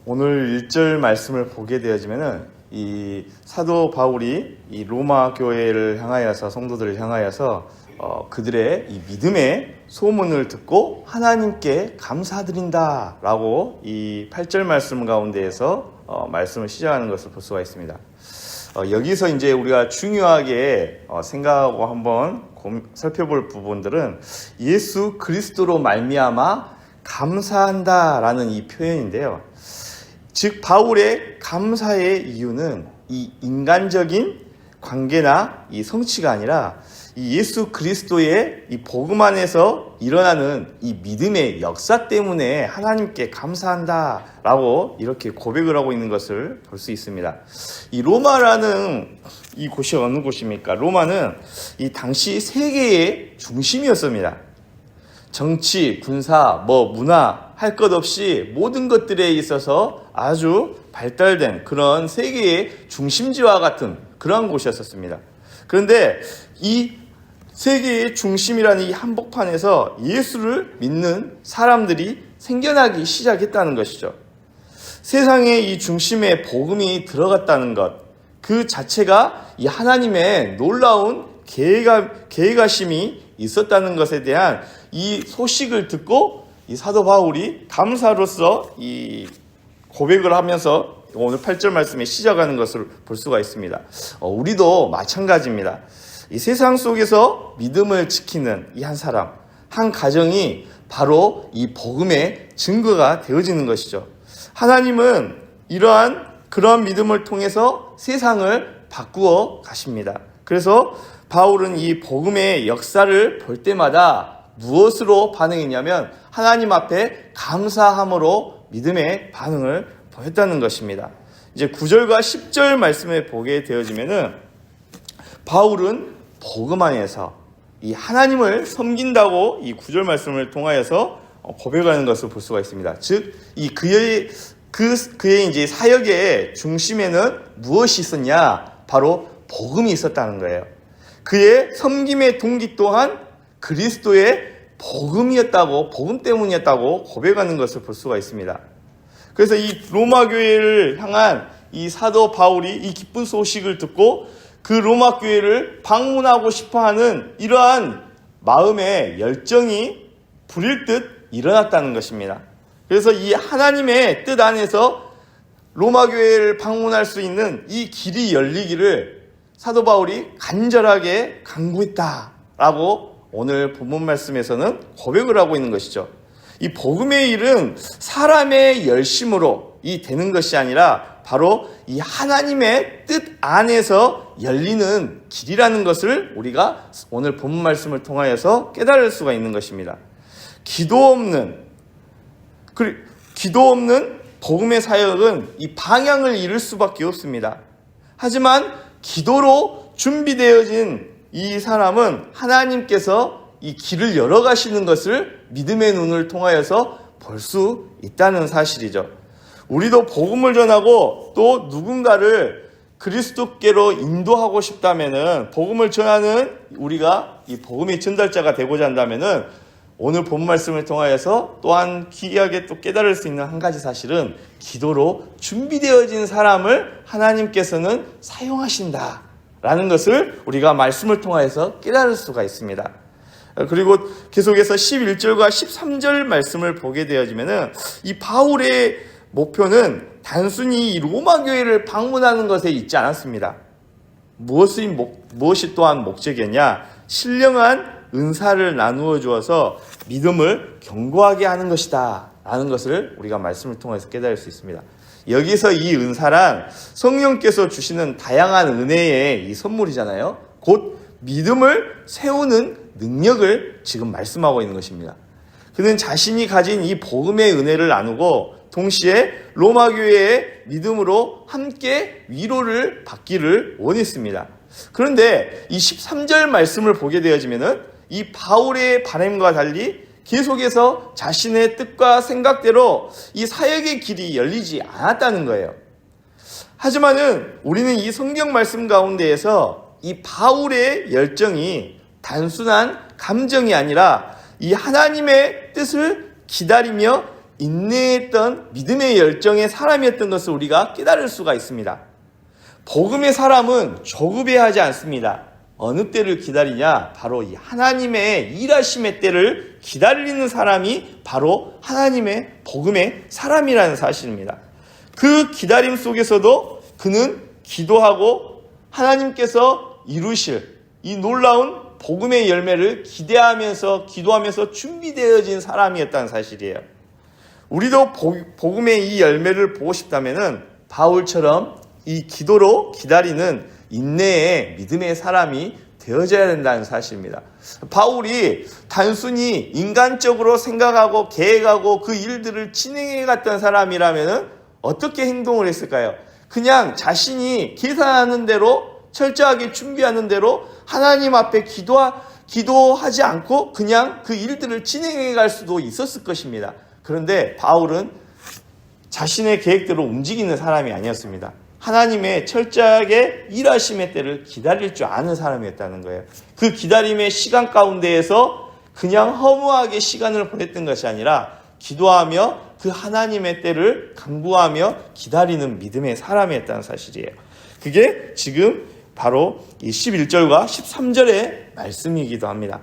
오늘 1절 말씀을 보게 되어지면은 이 사도 바울이 이 로마 교회를 향하여서 성도들을 향하여서 그들의 이 믿음의 소문을 듣고 하나님께 감사드린다라고 이 8절 말씀 가운데에서 말씀을 시작하는 것을 볼 수가 있습니다. 여기서 이제 우리가 중요하게 생각하고 한번 살펴볼 부분들은 예수 그리스도로 말미암아 감사한다라는 이 표현인데요. 즉 바울의 감사의 이유는 이 인간적인 관계나 이 성취가 아니라 이 예수 그리스도의 이 복음 안에서 일어나는 이 믿음의 역사 때문에 하나님께 감사한다라고 이렇게 고백을 하고 있는 것을 볼 수 있습니다. 이 로마라는 이 곳이 어느 곳입니까? 로마는 이 당시 세계의 중심이었습니다. 정치, 군사, 문화 할 것 없이 모든 것들에 있어서 아주 발달된 그런 세계의 중심지와 같은 그러한 곳이었습니다. 그런데 이 세계의 중심이라는 이 한복판에서 예수를 믿는 사람들이 생겨나기 시작했다는 것이죠. 세상의 이 중심에 복음이 들어갔다는 것, 그 자체가 이 하나님의 놀라운 계획하심이 있었다는 것에 대한 이 소식을 듣고 이 사도 바울이 감사로서 이 고백을 하면서 오늘 8절 말씀에 시작하는 것을 볼 수가 있습니다. 우리도 마찬가지입니다. 이 세상 속에서 믿음을 지키는 이 한 사람, 한 가정이 바로 이 복음의 증거가 되어지는 것이죠. 하나님은 그러한 믿음을 통해서 세상을 바꾸어 가십니다. 그래서 바울은 이 복음의 역사를 볼 때마다 무엇으로 반응했냐면 하나님 앞에 감사함으로 믿음의 반응을 보였다는 것입니다. 이제 9절과 10절 말씀을 보게 되어지면은 바울은 복음 안에서 이 하나님을 섬긴다고 이 9절 말씀을 통하여서 고백하는 것을 볼 수가 있습니다. 즉, 이 그의 이제 사역의 중심에는 무엇이 있었냐? 바로 복음이 있었다는 거예요. 그의 섬김의 동기 또한 그리스도의 복음 때문이었다고 고백하는 것을 볼 수가 있습니다. 그래서 이 로마 교회를 향한 이 사도 바울이 이 기쁜 소식을 듣고 그 로마 교회를 방문하고 싶어하는 이러한 마음의 열정이 불일 듯 일어났다는 것입니다. 그래서 이 하나님의 뜻 안에서 로마 교회를 방문할 수 있는 이 길이 열리기를 사도 바울이 간절하게 간구했다라고 오늘 본문 말씀에서는 고백을 하고 있는 것이죠. 이 복음의 일은 사람의 열심으로 되는 것이 아니라 바로 이 하나님의 뜻 안에서 열리는 길이라는 것을 우리가 오늘 본문 말씀을 통하여서 깨달을 수가 있는 것입니다. 기도 없는 복음의 사역은 이 방향을 잃을 수밖에 없습니다. 하지만 기도로 준비되어진 이 사람은 하나님께서 이 길을 열어가시는 것을 믿음의 눈을 통하여서 볼 수 있다는 사실이죠. 우리도 복음을 전하고 또 누군가를 그리스도께로 인도하고 싶다면은 복음을 전하는 우리가 이 복음의 전달자가 되고자 한다면은 오늘 본 말씀을 통하여서 또한 귀하게 또 깨달을 수 있는 한 가지 사실은 기도로 준비되어진 사람을 하나님께서는 사용하신다라는 것을 우리가 말씀을 통하여서 깨달을 수가 있습니다. 그리고 계속해서 11절과 13절 말씀을 보게 되어지면은 이 바울의 목표는 단순히 이 로마 교회를 방문하는 것에 있지 않았습니다. 무엇이 또한 목적이었냐? 신령한 은사를 나누어 주어서 믿음을 견고하게 하는 것이다 라는 것을 우리가 말씀을 통해서 깨달을 수 있습니다. 여기서 이 은사란 성령께서 주시는 다양한 은혜의 이 선물이잖아요. 곧 믿음을 세우는 능력을 지금 말씀하고 있는 것입니다. 그는 자신이 가진 이 복음의 은혜를 나누고 동시에 로마 교회의 믿음으로 함께 위로를 받기를 원했습니다. 그런데 이 13절 말씀을 보게 되어지면은 이 바울의 바람과 달리 계속해서 자신의 뜻과 생각대로 이 사역의 길이 열리지 않았다는 거예요. 하지만은 우리는 이 성경 말씀 가운데에서 이 바울의 열정이 단순한 감정이 아니라 이 하나님의 뜻을 기다리며 인내했던 믿음의 열정의 사람이었던 것을 우리가 깨달을 수가 있습니다. 복음의 사람은 조급해하지 않습니다. 어느 때를 기다리냐? 바로 이 하나님의 일하심의 때를 기다리는 사람이 바로 하나님의 복음의 사람이라는 사실입니다. 그 기다림 속에서도 그는 기도하고 하나님께서 이루실 이 놀라운 복음의 열매를 기대하면서 기도하면서 준비되어진 사람이었다는 사실이에요. 우리도 복음의 이 열매를 보고 싶다면은 바울처럼 이 기도로 기다리는 인내의 믿음의 사람이 되어져야 된다는 사실입니다. 바울이 단순히 인간적으로 생각하고 계획하고 그 일들을 진행해 갔던 사람이라면 어떻게 행동을 했을까요? 그냥 자신이 계산하는 대로 철저하게 준비하는 대로 하나님 앞에 기도하지 않고 그냥 그 일들을 진행해 갈 수도 있었을 것입니다. 그런데 바울은 자신의 계획대로 움직이는 사람이 아니었습니다. 하나님의 철저하게 일하심의 때를 기다릴 줄 아는 사람이었다는 거예요. 그 기다림의 시간 가운데에서 그냥 허무하게 시간을 보냈던 것이 아니라 기도하며 그 하나님의 때를 간구하며 기다리는 믿음의 사람이었다는 사실이에요. 그게 지금 바로 이 11절과 13절의 말씀이기도 합니다.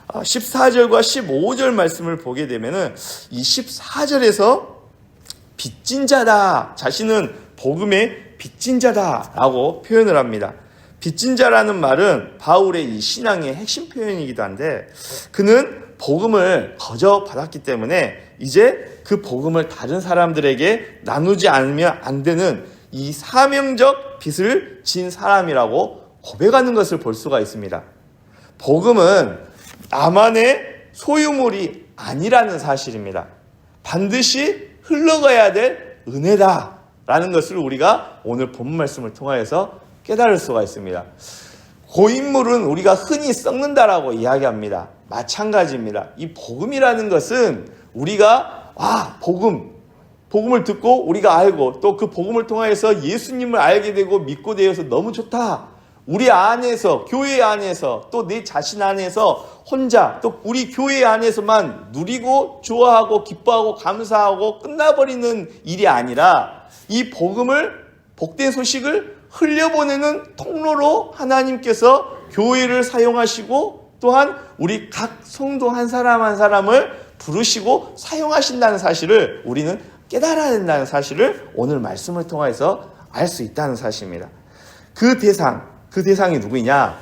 14절과 15절 말씀을 보게 되면은 이 14절에서 빚진 자다, 자신은 복음의 빚진 자다라고 표현을 합니다. 빚진 자라는 말은 바울의 이 신앙의 핵심 표현이기도 한데 그는 복음을 거저 받았기 때문에 이제 그 복음을 다른 사람들에게 나누지 않으면 안 되는 이 사명적 빚을 진 사람이라고 고백하는 것을 볼 수가 있습니다. 복음은 나만의 소유물이 아니라는 사실입니다. 반드시 흘러가야 될 은혜다라는 것을 우리가 오늘 본문 말씀을 통하여서 깨달을 수가 있습니다. 고인물은 우리가 흔히 썩는다라고 이야기합니다. 마찬가지입니다. 이 복음이라는 것은 우리가 복음을 듣고 우리가 알고 또 그 복음을 통하여서 예수님을 알게 되고 믿고 되어서 너무 좋다. 우리 안에서 교회 안에서 또 내 자신 안에서 혼자 또 우리 교회 안에서만 누리고 좋아하고 기뻐하고 감사하고 끝나버리는 일이 아니라 이 복된 소식을 흘려보내는 통로로 하나님께서 교회를 사용하시고 또한 우리 각 성도 한 사람 한 사람을 부르시고 사용하신다는 사실을 우리는 깨달아야 된다는 사실을 오늘 말씀을 통해서 알 수 있다는 사실입니다. 그 대상이 누구냐?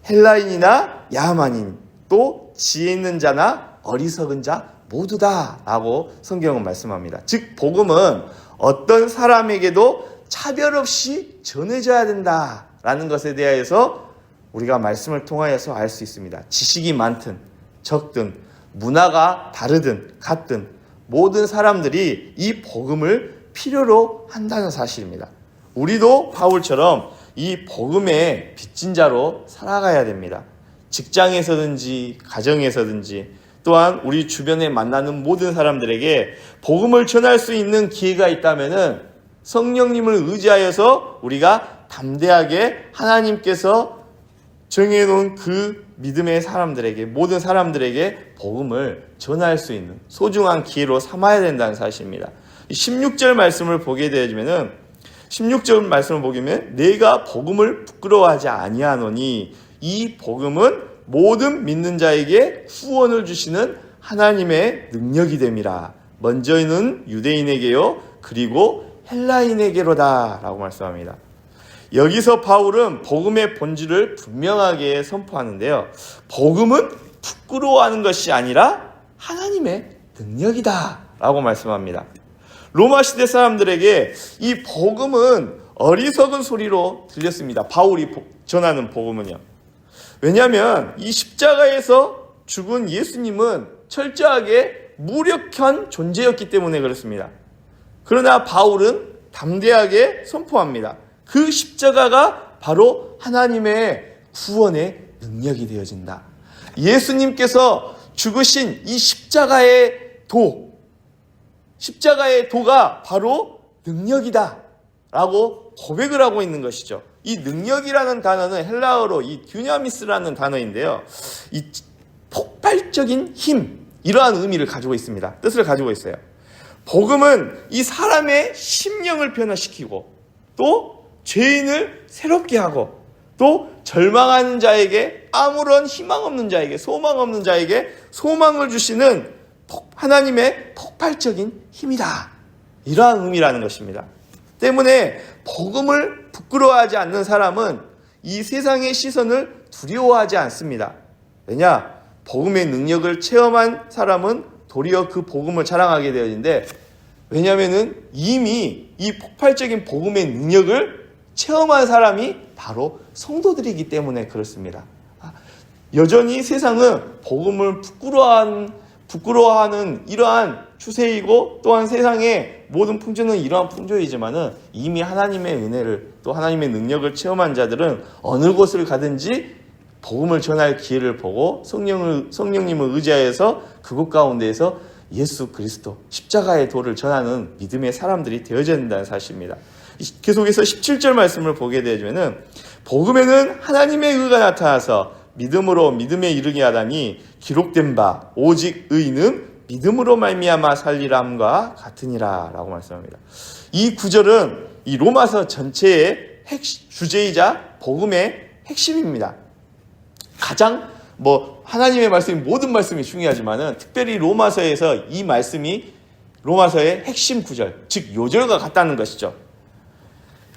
헬라인이나 야만인, 또 지혜 있는 자나 어리석은 자 모두다 라고 성경은 말씀합니다. 즉 복음은 어떤 사람에게도 차별 없이 전해져야 된다라는 것에 대해서 우리가 말씀을 통하여서 알 수 있습니다. 지식이 많든 적든 문화가 다르든 같든 모든 사람들이 이 복음을 필요로 한다는 사실입니다. 우리도 바울처럼 이 복음의 빚진 자로 살아가야 됩니다. 직장에서든지 가정에서든지 또한 우리 주변에 만나는 모든 사람들에게 복음을 전할 수 있는 기회가 있다면은 성령님을 의지하여서 우리가 담대하게 하나님께서 정해놓은 그 믿음의 사람들에게 모든 사람들에게 복음을 전할 수 있는 소중한 기회로 삼아야 된다는 사실입니다. 16절 말씀을 보게 되면은 16절 말씀을 보면 내가 복음을 부끄러워하지 아니하노니 이 복음은 모든 믿는 자에게 후원을 주시는 하나님의 능력이 됨이라. 먼저는 유대인에게요 그리고 헬라인에게로다 라고 말씀합니다. 여기서 바울은 복음의 본질을 분명하게 선포하는데요. 복음은 부끄러워하는 것이 아니라 하나님의 능력이다 라고 말씀합니다. 로마 시대 사람들에게 이 복음은 어리석은 소리로 들렸습니다. 바울이 전하는 복음은요. 왜냐하면 이 십자가에서 죽은 예수님은 철저하게 무력한 존재였기 때문에 그렇습니다. 그러나 바울은 담대하게 선포합니다. 그 십자가가 바로 하나님의 구원의 능력이 되어진다. 예수님께서 죽으신 이 십자가의 도가 바로 능력이다 라고 고백을 하고 있는 것이죠. 이 능력이라는 단어는 헬라어로 이 듀나미스라는 단어인데요. 이 폭발적인 힘, 이러한 의미를 가지고 있습니다. 뜻을 가지고 있어요. 복음은 이 사람의 심령을 변화시키고 또 죄인을 새롭게 하고 또 절망하는 자에게 아무런 희망 없는 자에게 소망 없는 자에게 소망을 주시는 하나님의 폭발적인 힘이다. 이러한 의미라는 것입니다. 때문에 복음을 부끄러워하지 않는 사람은 이 세상의 시선을 두려워하지 않습니다. 왜냐? 복음의 능력을 체험한 사람은 도리어 그 복음을 자랑하게 되어지는데, 왜냐하면 이미 이 폭발적인 복음의 능력을 체험한 사람이 바로 성도들이기 때문에 그렇습니다. 여전히 세상은 복음을 부끄러워하는 이러한 추세이고 또한 세상의 모든 풍조는 이러한 풍조이지만은 이미 하나님의 은혜를 또 하나님의 능력을 체험한 자들은 어느 곳을 가든지 복음을 전할 기회를 보고 성령님을 의지하여서 그곳 가운데에서 예수 그리스도 십자가의 도를 전하는 믿음의 사람들이 되어져야 된다는 사실입니다. 계속해서 17절 말씀을 보게 되면은 복음에는 하나님의 의가 나타나서 믿음으로 믿음에 이르게 하다니 기록된 바 오직 의는 믿음으로 말미암아 살리람과 같으니라 라고 말씀합니다. 이 구절은 이 로마서 전체의 주제이자 복음의 핵심입니다. 가장 하나님의 말씀이 모든 말씀이 중요하지만은 특별히 로마서에서 이 말씀이 로마서의 핵심 구절, 즉 요절과 같다는 것이죠.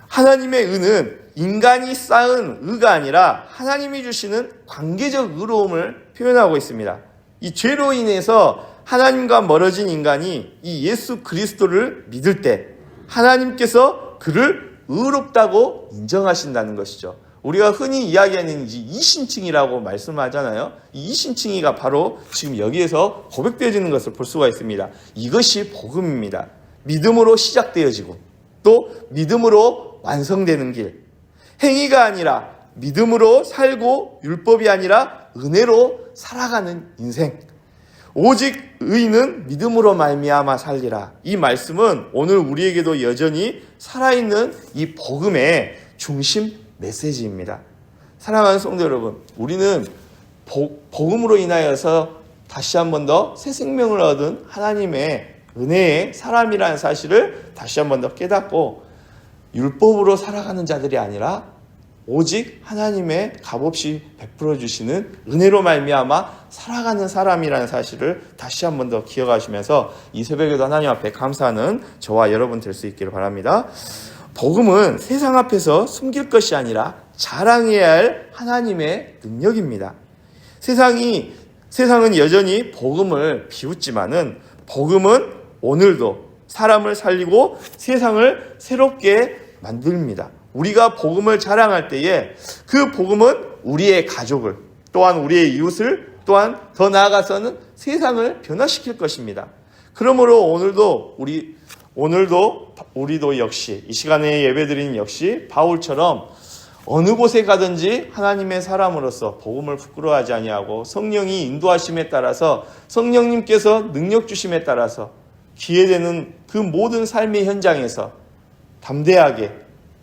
하나님의 의는 인간이 쌓은 의가 아니라 하나님이 주시는 관계적 의로움을 표현하고 있습니다. 이 죄로 인해서 하나님과 멀어진 인간이 이 예수 그리스도를 믿을 때 하나님께서 그를 의롭다고 인정하신다는 것이죠. 우리가 흔히 이야기하는 이신칭이라고 말씀하잖아요. 이 이신칭이가 바로 지금 여기에서 고백되어지는 것을 볼 수가 있습니다. 이것이 복음입니다. 믿음으로 시작되어지고 또 믿음으로 완성되는 길. 행위가 아니라 믿음으로 살고 율법이 아니라 은혜로 살아가는 인생. 오직 의인은 믿음으로 말미암아 살리라. 이 말씀은 오늘 우리에게도 여전히 살아있는 이 복음의 중심 메시지입니다. 사랑하는 성도 여러분, 우리는 복음으로 인하여서 다시 한 번 더 새 생명을 얻은 하나님의 은혜의 사람이라는 사실을 다시 한 번 더 깨닫고 율법으로 살아가는 자들이 아니라 오직 하나님의 값없이 베풀어 주시는 은혜로 말미암아 살아가는 사람이라는 사실을 다시 한 번 더 기억하시면서 이 새벽에도 하나님 앞에 감사하는 저와 여러분 될 수 있기를 바랍니다. 복음은 세상 앞에서 숨길 것이 아니라 자랑해야 할 하나님의 능력입니다. 세상은 여전히 복음을 비웃지만은 복음은 오늘도 사람을 살리고 세상을 새롭게 만듭니다. 우리가 복음을 자랑할 때에 그 복음은 우리의 가족을 또한 우리의 이웃을 또한 더 나아가서는 세상을 변화시킬 것입니다. 그러므로 우리도 역시 이 시간에 예배드리는 역시 바울처럼 어느 곳에 가든지 하나님의 사람으로서 복음을 부끄러워하지 아니하고 성령이 인도하심에 따라서 성령님께서 능력 주심에 따라서 기회되는 그 모든 삶의 현장에서 담대하게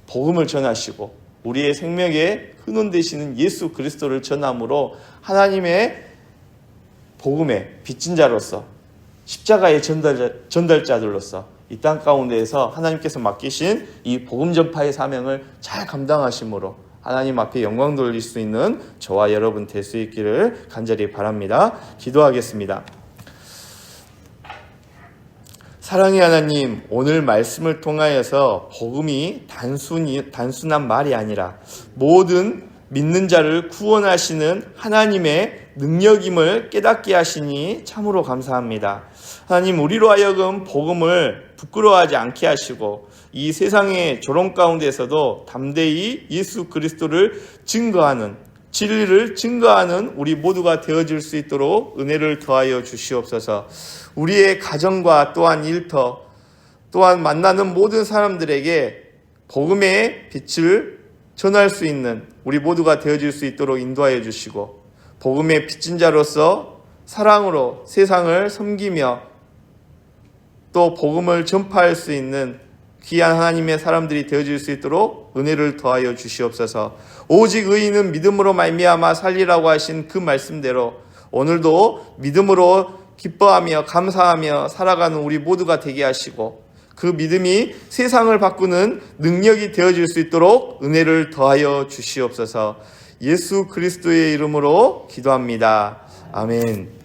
복음을 전하시고 우리의 생명에 근원 되시는 예수 그리스도를 전함으로 하나님의 복음의 빚진 자로서 십자가의 전달자들로서 이 땅 가운데에서 하나님께서 맡기신 이 복음 전파의 사명을 잘 감당하심으로 하나님 앞에 영광 돌릴 수 있는 저와 여러분 될 수 있기를 간절히 바랍니다. 기도하겠습니다. 사랑의 하나님, 오늘 말씀을 통하여서 복음이 단순한 말이 아니라 모든 믿는 자를 구원하시는 하나님의 능력임을 깨닫게 하시니 참으로 감사합니다. 하나님, 우리로 하여금 복음을 부끄러워하지 않게 하시고 이 세상의 조롱 가운데서도 담대히 예수 그리스도를 증거하는, 진리를 증거하는 우리 모두가 되어질 수 있도록 은혜를 더하여 주시옵소서. 우리의 가정과 또한 일터 또한 만나는 모든 사람들에게 복음의 빛을 전할 수 있는 우리 모두가 되어질 수 있도록 인도하여 주시고 복음의 빚진 자로서 사랑으로 세상을 섬기며 또 복음을 전파할 수 있는 귀한 하나님의 사람들이 되어질 수 있도록 은혜를 더하여 주시옵소서. 오직 의인은 믿음으로 말미암아 살리라고 하신 그 말씀대로 오늘도 믿음으로 기뻐하며 감사하며 살아가는 우리 모두가 되게 하시고 그 믿음이 세상을 바꾸는 능력이 되어질 수 있도록 은혜를 더하여 주시옵소서. 예수 그리스도의 이름으로 기도합니다. 아멘.